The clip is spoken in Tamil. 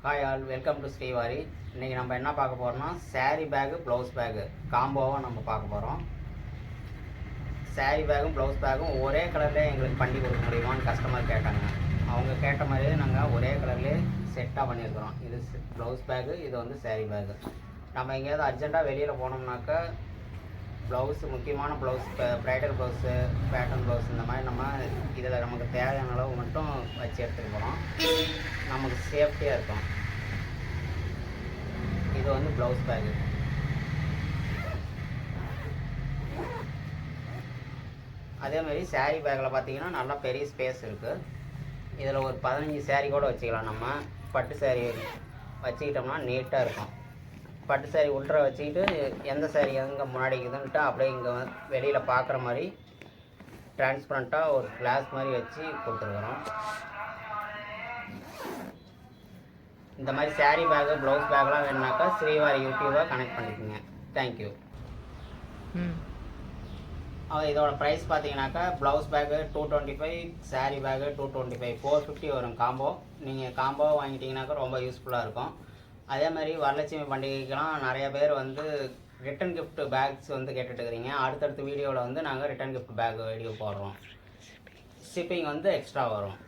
Hi all, welcome to Srivari. இன்றைக்கி நம்ம என்ன பார்க்க போகிறோம்னா சாரீ பேகு ப்ளவுஸ் பேகு காம்போவாக நம்ம பார்க்க போகிறோம். சாரீ பேகும் ப்ளவுஸ் பேகும் ஒரே கலர்லேயே எங்களுக்கு பண்ணி கொடுக்க முடியுமான்னு கஸ்டமர் கேட்டாங்க. அவங்க கேட்ட மாதிரியே நாங்கள் ஒரே கலர்லேயே செட்டாக பண்ணியிருக்கிறோம். இது ப்ளவுஸ் பேகு, இது வந்து சாரீ பேகு. நம்ம எங்கேயாவது அர்ஜெண்ட்டாக வெளியில் போனோம்னாக்கா ப்ளவுஸு, முக்கியமான blouse, bridal blouse, pattern blouse, இந்த மாதிரி நம்ம இதில் நமக்கு தேவையான அளவு மட்டும் வச்சு எடுத்துகிட்டு போகிறோம். நமக்கு சேஃப்டியாக இருக்கும். இது வந்து ப்ளவுஸ் பேகு. அதேமாதிரி சாரீ பேக்கில் பார்த்தீங்கன்னா நல்லா பெரிய ஸ்பேஸ் இருக்குது. இதில் ஒரு 15 சாரீ கூட வச்சுக்கலாம். நம்ம பட்டு சாரீ வச்சுக்கிட்டோம்னா நீட்டாக இருக்கும். பட்டு சாரீ உள்ற வச்சுக்கிட்டு எந்த சாரீ எங்கே முன்னாடி இருக்குதுன்ட்டு அப்படியே இங்கே வெளியில் பார்க்குற மாதிரி டிரான்ஸ்பரண்ட்டாக ஒரு கிளாஸ் மாதிரி வச்சு கொடுத்துருக்குறோம். இந்த மாதிரி சாரீ பேகு, ப்ளவுஸ் பேக்லாம் வேணுனாக்கா ஸ்ரீவாரி யூடியூபை கனெக்ட் பண்ணிக்கோங்க. தேங்க்யூ. இதோட ப்ரைஸ் பார்த்தீங்கன்னாக்கா ப்ளவுஸ் பேக்கு 225, சாரீ பேக்கு 225, 450 வரும் காம்போ. நீங்கள் காம்போ வாங்கிட்டீங்கன்னாக்கா ரொம்ப யூஸ்ஃபுல்லாக இருக்கும். அதே மாதிரி வரலட்சுமி பண்டிகைக்கெலாம் நிறைய பேர் வந்து ரிட்டன் கிஃப்ட் பேக்ஸ் வந்து கேட்டுட்டு இருக்கிறீங்க. அடுத்தடுத்த வீடியோவில் வந்து நாங்கள் ரிட்டன் கிஃப்ட் பேக் வீடியோ போடுறோம். ஷிப்பிங் வந்து எக்ஸ்ட்ரா வரும்.